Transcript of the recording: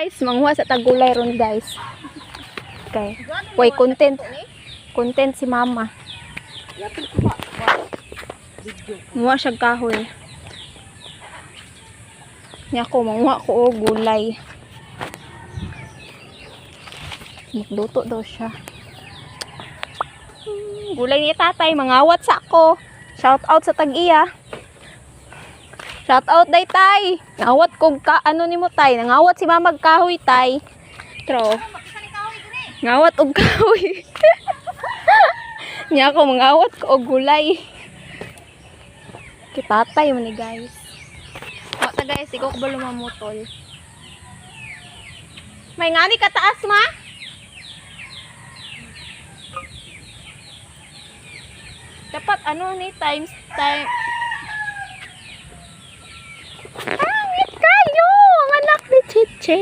guys, manghuwa sa tagulay ron guys. Okay. Wait, content si mama. Muwa siya kahoy. Niya ko, manghuwa ko o gulay. Magluto daw siya. Gulay ni tatay, mangawat sa ako. Shout out sa tag-iya. Shout out day tay. Ngawat kog ka ano nimo tay, nangawat si mama kahoy tay. Tro. Ngawat og kahoy. Nya ko mangawat ko og gulay. Kitatay man ni guys. O ta guys, ikaw ko ba lumamutol? May ngani ka taas ma? Dapat ano ni time. Pangit kayo! Ang anak ni Chiche.